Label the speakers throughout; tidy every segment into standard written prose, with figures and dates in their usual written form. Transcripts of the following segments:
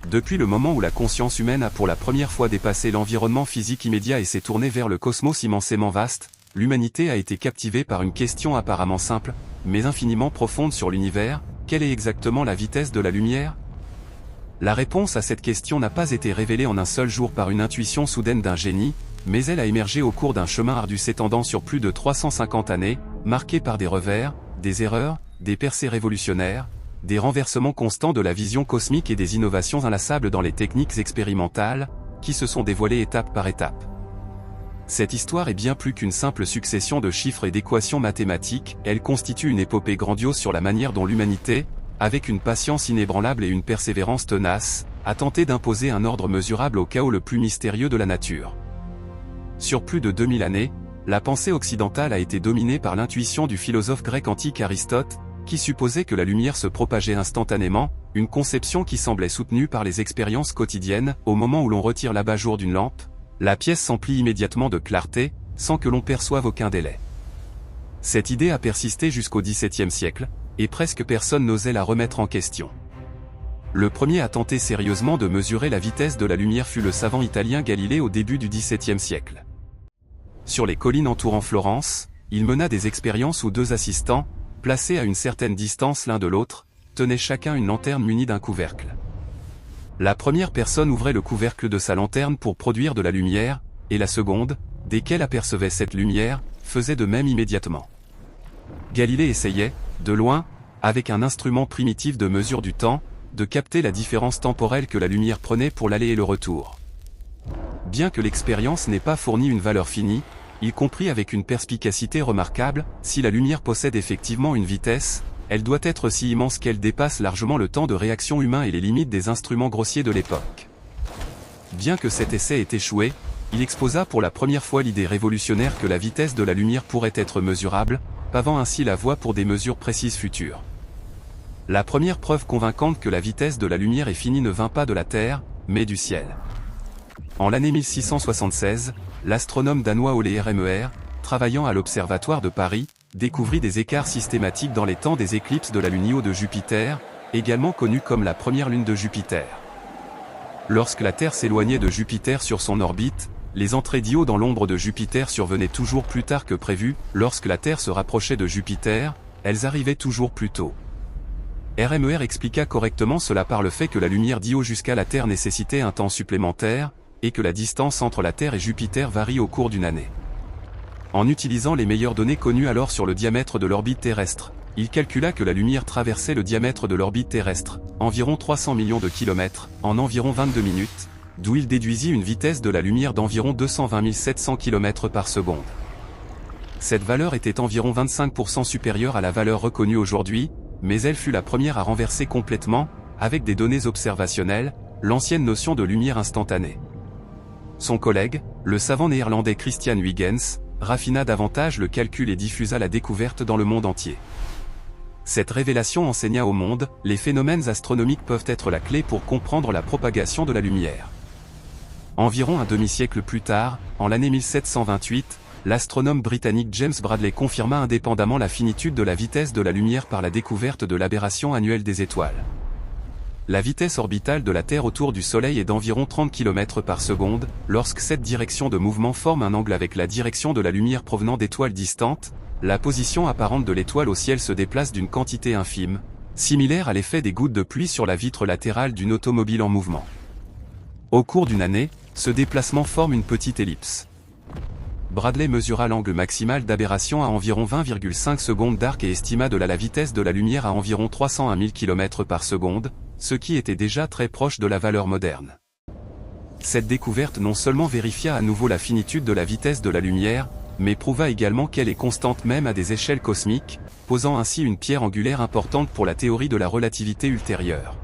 Speaker 1: Depuis le moment où la conscience humaine a pour la première fois dépassé l'environnement physique immédiat et s'est tournée vers le cosmos immensément vaste, l'humanité a été captivée par une question apparemment simple, mais infiniment profonde sur l'univers: quelle est exactement la vitesse de la lumière? La réponse à cette question n'a pas été révélée en un seul jour par une intuition soudaine d'un génie, mais elle a émergé au cours d'un chemin ardu s'étendant sur plus de 350 années, marqué par des revers, des erreurs, des percées révolutionnaires, des renversements constants de la vision cosmique et des innovations inlassables dans les techniques expérimentales, qui se sont dévoilées étape par étape. Cette histoire est bien plus qu'une simple succession de chiffres et d'équations mathématiques, elle constitue une épopée grandiose sur la manière dont l'humanité, avec une patience inébranlable et une persévérance tenace, a tenté d'imposer un ordre mesurable au chaos le plus mystérieux de la nature. Sur plus de 2000 années, la pensée occidentale a été dominée par l'intuition du philosophe grec antique Aristote, qui supposait que la lumière se propageait instantanément, une conception qui semblait soutenue par les expériences quotidiennes. Au moment où l'on retire l'abat-jour d'une lampe, la pièce s'emplit immédiatement de clarté, sans que l'on perçoive aucun délai. Cette idée a persisté jusqu'au XVIIe siècle, et presque personne n'osait la remettre en question. Le premier à tenter sérieusement de mesurer la vitesse de la lumière fut le savant italien Galilée au début du XVIIe siècle. Sur les collines entourant Florence, il mena des expériences où deux assistants, placés à une certaine distance l'un de l'autre, tenaient chacun une lanterne munie d'un couvercle. La première personne ouvrait le couvercle de sa lanterne pour produire de la lumière, et la seconde, dès qu'elle apercevait cette lumière, faisait de même immédiatement. Galilée essayait, de loin, avec un instrument primitif de mesure du temps, de capter la différence temporelle que la lumière prenait pour l'aller et le retour. Bien que l'expérience n'ait pas fourni une valeur finie, il comprit avec une perspicacité remarquable: si la lumière possède effectivement une vitesse, elle doit être si immense qu'elle dépasse largement le temps de réaction humain et les limites des instruments grossiers de l'époque. Bien que cet essai ait échoué, il exposa pour la première fois l'idée révolutionnaire que la vitesse de la lumière pourrait être mesurable, pavant ainsi la voie pour des mesures précises futures. La première preuve convaincante que la vitesse de la lumière est finie ne vint pas de la Terre, mais du ciel. En l'année 1676, l'astronome danois Ole Rmer, travaillant à l'Observatoire de Paris, découvrit des écarts systématiques dans les temps des éclipses de la lune Io de Jupiter, également connue comme la première lune de Jupiter. Lorsque la Terre s'éloignait de Jupiter sur son orbite, les entrées d'Io dans l'ombre de Jupiter survenaient toujours plus tard que prévu. Lorsque la Terre se rapprochait de Jupiter, elles arrivaient toujours plus tôt. Rmer expliqua correctement cela par le fait que la lumière d'Io jusqu'à la Terre nécessitait un temps supplémentaire, et que la distance entre la Terre et Jupiter varie au cours d'une année. En utilisant les meilleures données connues alors sur le diamètre de l'orbite terrestre, il calcula que la lumière traversait le diamètre de l'orbite terrestre, environ 300 millions de kilomètres, en environ 22 minutes, d'où il déduisit une vitesse de la lumière d'environ 220 700 km par seconde. Cette valeur était environ 25% supérieure à la valeur reconnue aujourd'hui, mais elle fut la première à renverser complètement, avec des données observationnelles, l'ancienne notion de lumière instantanée. Son collègue, le savant néerlandais Christian Huygens, raffina davantage le calcul et diffusa la découverte dans le monde entier. Cette révélation enseigna au monde: les phénomènes astronomiques peuvent être la clé pour comprendre la propagation de la lumière. Environ un demi-siècle plus tard, en l'année 1728, l'astronome britannique James Bradley confirma indépendamment la finitude de la vitesse de la lumière par la découverte de l'aberration annuelle des étoiles. La vitesse orbitale de la Terre autour du Soleil est d'environ 30 km par seconde, lorsque cette direction de mouvement forme un angle avec la direction de la lumière provenant d'étoiles distantes, la position apparente de l'étoile au ciel se déplace d'une quantité infime, similaire à l'effet des gouttes de pluie sur la vitre latérale d'une automobile en mouvement. Au cours d'une année, ce déplacement forme une petite ellipse. Bradley mesura l'angle maximal d'aberration à environ 20,5 secondes d'arc et estima de là la vitesse de la lumière à environ 301 000 km par seconde, ce qui était déjà très proche de la valeur moderne. Cette découverte non seulement vérifia à nouveau la finitude de la vitesse de la lumière, mais prouva également qu'elle est constante même à des échelles cosmiques, posant ainsi une pierre angulaire importante pour la théorie de la relativité ultérieure.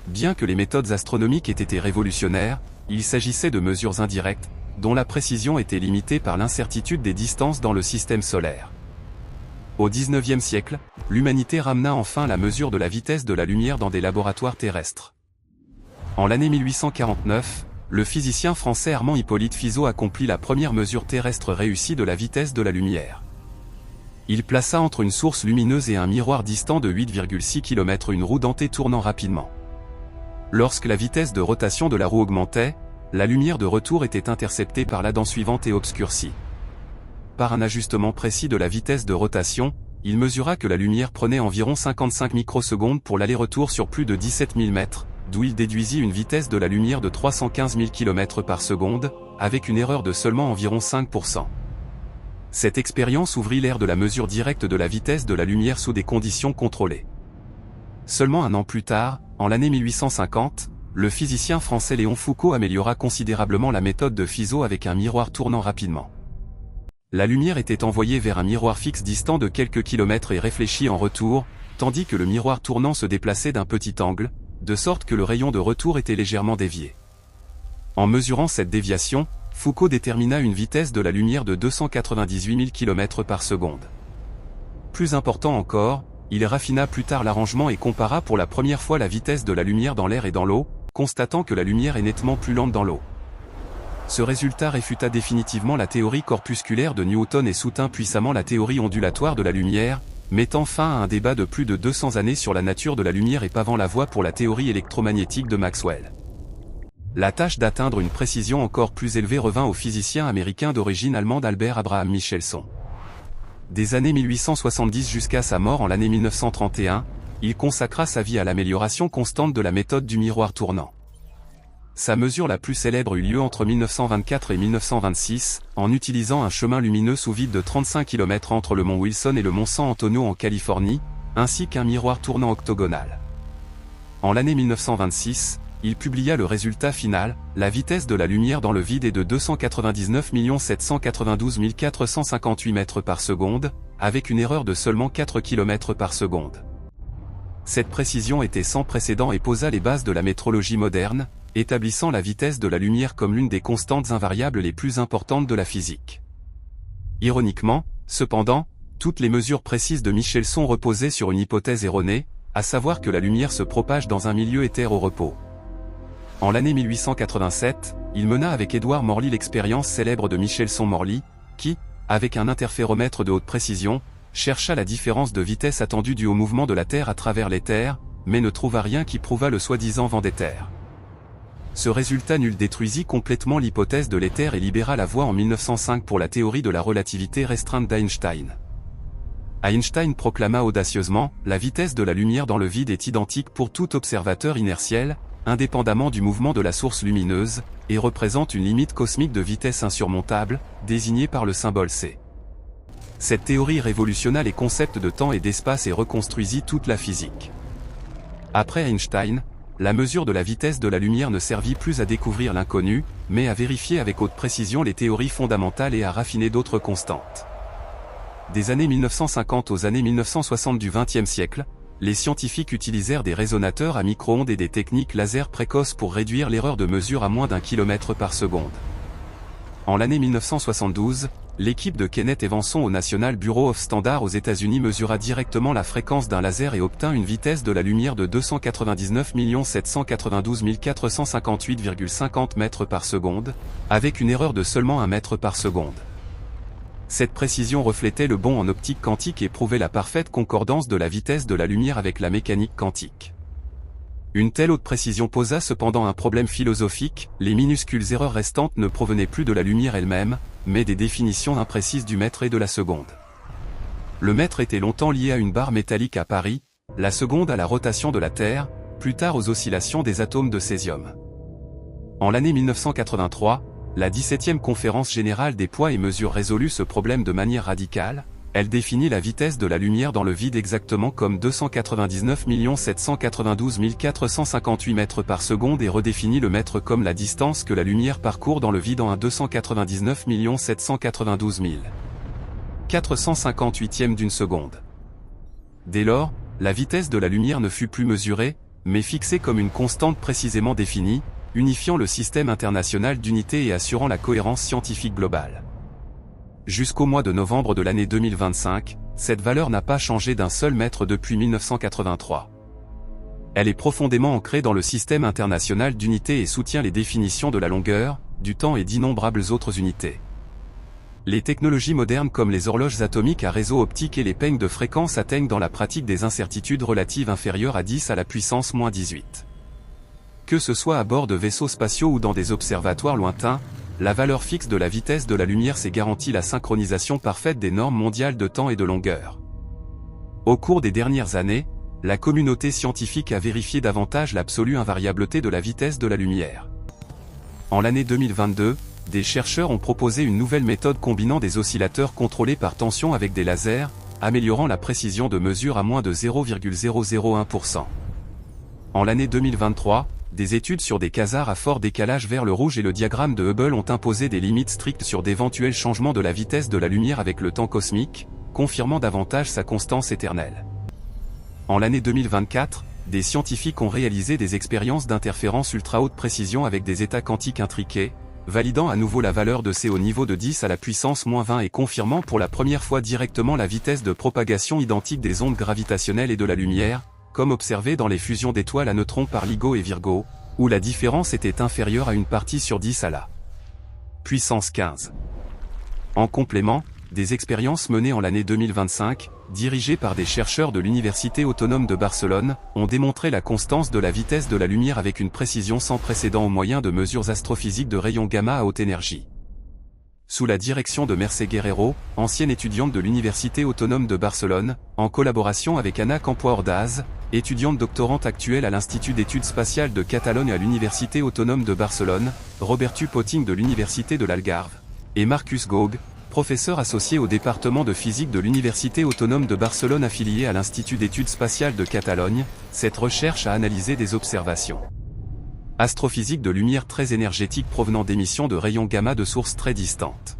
Speaker 1: Bien que les méthodes astronomiques aient été révolutionnaires, il s'agissait de mesures indirectes, dont la précision était limitée par l'incertitude des distances dans le système solaire. Au XIXe siècle, l'humanité ramena enfin la mesure de la vitesse de la lumière dans des laboratoires terrestres. En l'année 1849, le physicien français Armand Hippolyte Fizeau accomplit la première mesure terrestre réussie de la vitesse de la lumière. Il plaça entre une source lumineuse et un miroir distant de 8,6 km une roue dentée tournant rapidement. Lorsque la vitesse de rotation de la roue augmentait, la lumière de retour était interceptée par la dent suivante et obscurcie. Par un ajustement précis de la vitesse de rotation, il mesura que la lumière prenait environ 55 microsecondes pour l'aller-retour sur plus de 17 000 mètres, d'où il déduisit une vitesse de la lumière de 315 000 km par seconde, avec une erreur de seulement environ 5%. Cette expérience ouvrit l'ère de la mesure directe de la vitesse de la lumière sous des conditions contrôlées. Seulement un an plus tard, en l'année 1850, le physicien français Léon Foucault améliora considérablement la méthode de Fizeau avec un miroir tournant rapidement. La lumière était envoyée vers un miroir fixe distant de quelques kilomètres et réfléchie en retour, tandis que le miroir tournant se déplaçait d'un petit angle, de sorte que le rayon de retour était légèrement dévié. En mesurant cette déviation, Foucault détermina une vitesse de la lumière de 298 000 km par seconde. Plus important encore, il raffina plus tard l'arrangement et compara pour la première fois la vitesse de la lumière dans l'air et dans l'eau, constatant que la lumière est nettement plus lente dans l'eau. Ce résultat réfuta définitivement la théorie corpusculaire de Newton et soutint puissamment la théorie ondulatoire de la lumière, mettant fin à un débat de plus de 200 années sur la nature de la lumière et pavant la voie pour la théorie électromagnétique de Maxwell. La tâche d'atteindre une précision encore plus élevée revint au physicien américain d'origine allemande Albert Abraham Michelson. Des années 1870 jusqu'à sa mort en l'année 1931, il consacra sa vie à l'amélioration constante de la méthode du miroir tournant. Sa mesure la plus célèbre eut lieu entre 1924 et 1926, en utilisant un chemin lumineux sous vide de 35 km entre le mont Wilson et le mont San Antonio en Californie, ainsi qu'un miroir tournant octogonal. En l'année 1926, il publia le résultat final, la vitesse de la lumière dans le vide est de 299 792 458 mètres par seconde, avec une erreur de seulement 4 km par seconde. Cette précision était sans précédent et posa les bases de la métrologie moderne, établissant la vitesse de la lumière comme l'une des constantes invariables les plus importantes de la physique. Ironiquement, cependant, toutes les mesures précises de Michelson reposaient sur une hypothèse erronée, à savoir que la lumière se propage dans un milieu éther au repos. En l'année 1887, il mena avec Édouard Morley l'expérience célèbre de Michelson-Morley, qui, avec un interféromètre de haute précision, chercha la différence de vitesse attendue due au mouvement de la Terre à travers l'éther, mais ne trouva rien qui prouvât le soi-disant vent d'éther. Ce résultat nul détruisit complètement l'hypothèse de l'éther et libéra la voie en 1905 pour la théorie de la relativité restreinte d'Einstein. Einstein proclama audacieusement, la vitesse de la lumière dans le vide est identique pour tout observateur inertiel, indépendamment du mouvement de la source lumineuse, et représente une limite cosmique de vitesse insurmontable, désignée par le symbole c. Cette théorie révolutionna les concepts de temps et d'espace et reconstruisit toute la physique. Après Einstein, la mesure de la vitesse de la lumière ne servit plus à découvrir l'inconnu, mais à vérifier avec haute précision les théories fondamentales et à raffiner d'autres constantes. Des années 1950 aux années 1960 du XXe siècle, les scientifiques utilisèrent des résonateurs à micro-ondes et des techniques laser précoces pour réduire l'erreur de mesure à moins d'1 km par seconde. En l'année 1972, l'équipe de Kenneth Evanson au National Bureau of Standards aux États-Unis mesura directement la fréquence d'un laser et obtint une vitesse de la lumière de 299 792 458,50 mètres par seconde, avec une erreur de seulement 1 mètre par seconde. Cette précision reflétait le bond en optique quantique et prouvait la parfaite concordance de la vitesse de la lumière avec la mécanique quantique. Une telle haute précision posa cependant un problème philosophique, les minuscules erreurs restantes ne provenaient plus de la lumière elle-même, mais des définitions imprécises du mètre et de la seconde. Le mètre était longtemps lié à une barre métallique à Paris, la seconde à la rotation de la Terre, plus tard aux oscillations des atomes de césium. En l'année 1983, la 17e conférence générale des poids et mesures résolut ce problème de manière radicale. Elle définit la vitesse de la lumière dans le vide exactement comme 299 792 458 mètres par seconde et redéfinit le mètre comme la distance que la lumière parcourt dans le vide en un 299 792 458e d'une seconde. Dès lors, la vitesse de la lumière ne fut plus mesurée, mais fixée comme une constante précisément définie, unifiant le système international d'unité et assurant la cohérence scientifique globale. Jusqu'au mois de novembre de l'année 2025, cette valeur n'a pas changé d'un seul mètre depuis 1983. Elle est profondément ancrée dans le système international d'unité et soutient les définitions de la longueur, du temps et d'innombrables autres unités. Les technologies modernes comme les horloges atomiques à réseau optique et les peignes de fréquence atteignent dans la pratique des incertitudes relatives inférieures à 10 à la puissance -18. Que ce soit à bord de vaisseaux spatiaux ou dans des observatoires lointains, la valeur fixe de la vitesse de la lumière s'est garantie la synchronisation parfaite des normes mondiales de temps et de longueur. Au cours des dernières années, la communauté scientifique a vérifié davantage l'absolue invariabilité de la vitesse de la lumière. En l'année 2022, des chercheurs ont proposé une nouvelle méthode combinant des oscillateurs contrôlés par tension avec des lasers, améliorant la précision de mesure à moins de 0,001%. En l'année 2023, des études sur des quasars à fort décalage vers le rouge et le diagramme de Hubble ont imposé des limites strictes sur d'éventuels changements de la vitesse de la lumière avec le temps cosmique, confirmant davantage sa constance éternelle. En l'année 2024, des scientifiques ont réalisé des expériences d'interférence ultra haute précision avec des états quantiques intriqués, validant à nouveau la valeur de C au niveau de 10 à la puissance -20 et confirmant pour la première fois directement la vitesse de propagation identique des ondes gravitationnelles et de la lumière, comme observé dans les fusions d'étoiles à neutrons par LIGO et Virgo, où la différence était inférieure à une partie sur 10 à la puissance 15. En complément, des expériences menées en l'année 2025, dirigées par des chercheurs de l'Université autonome de Barcelone, ont démontré la constance de la vitesse de la lumière avec une précision sans précédent au moyen de mesures astrophysiques de rayons gamma à haute énergie. Sous la direction de Mercè Guerrero, ancienne étudiante de l'Université autonome de Barcelone, en collaboration avec Anna Campoordaz, étudiante doctorante actuelle à l'Institut d'études spatiales de Catalogne à l'Université autonome de Barcelone, Roberto Potting de l'Université de l'Algarve, et Marcus Gog, professeur associé au département de physique de l'Université autonome de Barcelone affilié à l'Institut d'études spatiales de Catalogne. Cette recherche a analysé des observations astrophysiques de lumière très énergétique provenant d'émissions de rayons gamma de sources très distantes.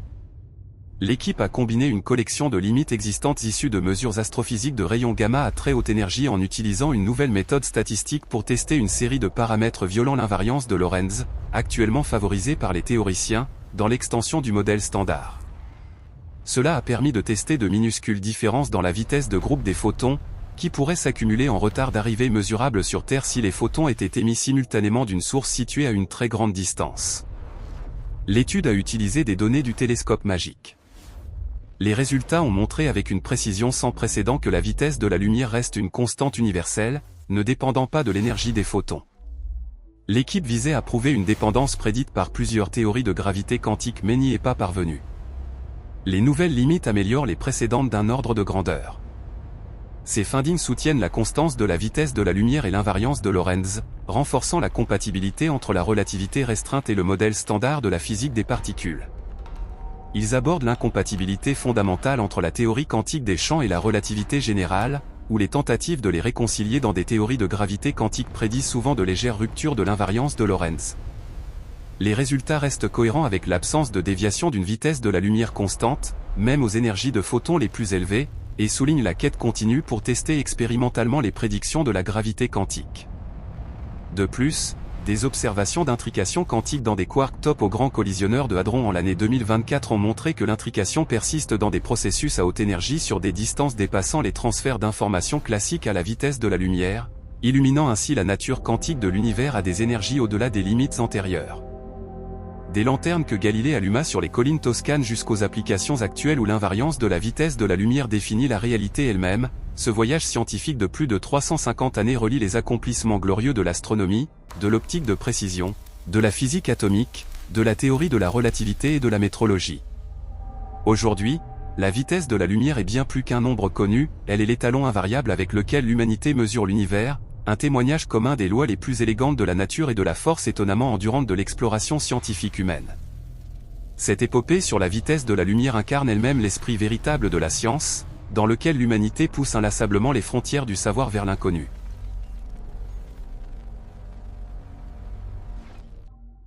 Speaker 1: L'équipe a combiné une collection de limites existantes issues de mesures astrophysiques de rayons gamma à très haute énergie en utilisant une nouvelle méthode statistique pour tester une série de paramètres violant l'invariance de Lorentz, actuellement favorisée par les théoriciens, dans l'extension du modèle standard. Cela a permis de tester de minuscules différences dans la vitesse de groupe des photons, qui pourraient s'accumuler en retard d'arrivée mesurable sur Terre si les photons étaient émis simultanément d'une source située à une très grande distance. L'étude a utilisé des données du télescope MAGIC. Les résultats ont montré avec une précision sans précédent que la vitesse de la lumière reste une constante universelle, ne dépendant pas de l'énergie des photons. L'équipe visait à prouver une dépendance prédite par plusieurs théories de gravité quantique mais n'y est pas parvenue. Les nouvelles limites améliorent les précédentes d'un ordre de grandeur. Ces findings soutiennent la constance de la vitesse de la lumière et l'invariance de Lorentz, renforçant la compatibilité entre la relativité restreinte et le modèle standard de la physique des particules. Ils abordent l'incompatibilité fondamentale entre la théorie quantique des champs et la relativité générale, où les tentatives de les réconcilier dans des théories de gravité quantique prédisent souvent de légères ruptures de l'invariance de Lorentz. Les résultats restent cohérents avec l'absence de déviation d'une vitesse de la lumière constante, même aux énergies de photons les plus élevées, et soulignent la quête continue pour tester expérimentalement les prédictions de la gravité quantique. De plus, des observations d'intrication quantique dans des quarks top au grand collisionneur de Hadron en l'année 2024 ont montré que l'intrication persiste dans des processus à haute énergie sur des distances dépassant les transferts d'informations classiques à la vitesse de la lumière, illuminant ainsi la nature quantique de l'univers à des énergies au-delà des limites antérieures. Des lanternes que Galilée alluma sur les collines toscanes jusqu'aux applications actuelles où l'invariance de la vitesse de la lumière définit la réalité elle-même, ce voyage scientifique de plus de 350 années relie les accomplissements glorieux de l'astronomie, de l'optique de précision, de la physique atomique, de la théorie de la relativité et de la métrologie. Aujourd'hui, la vitesse de la lumière est bien plus qu'un nombre connu, elle est l'étalon invariable avec lequel l'humanité mesure l'univers, un témoignage commun des lois les plus élégantes de la nature et de la force étonnamment endurante de l'exploration scientifique humaine. Cette épopée sur la vitesse de la lumière incarne elle-même l'esprit véritable de la science, dans lequel l'humanité pousse inlassablement les frontières du savoir vers l'inconnu.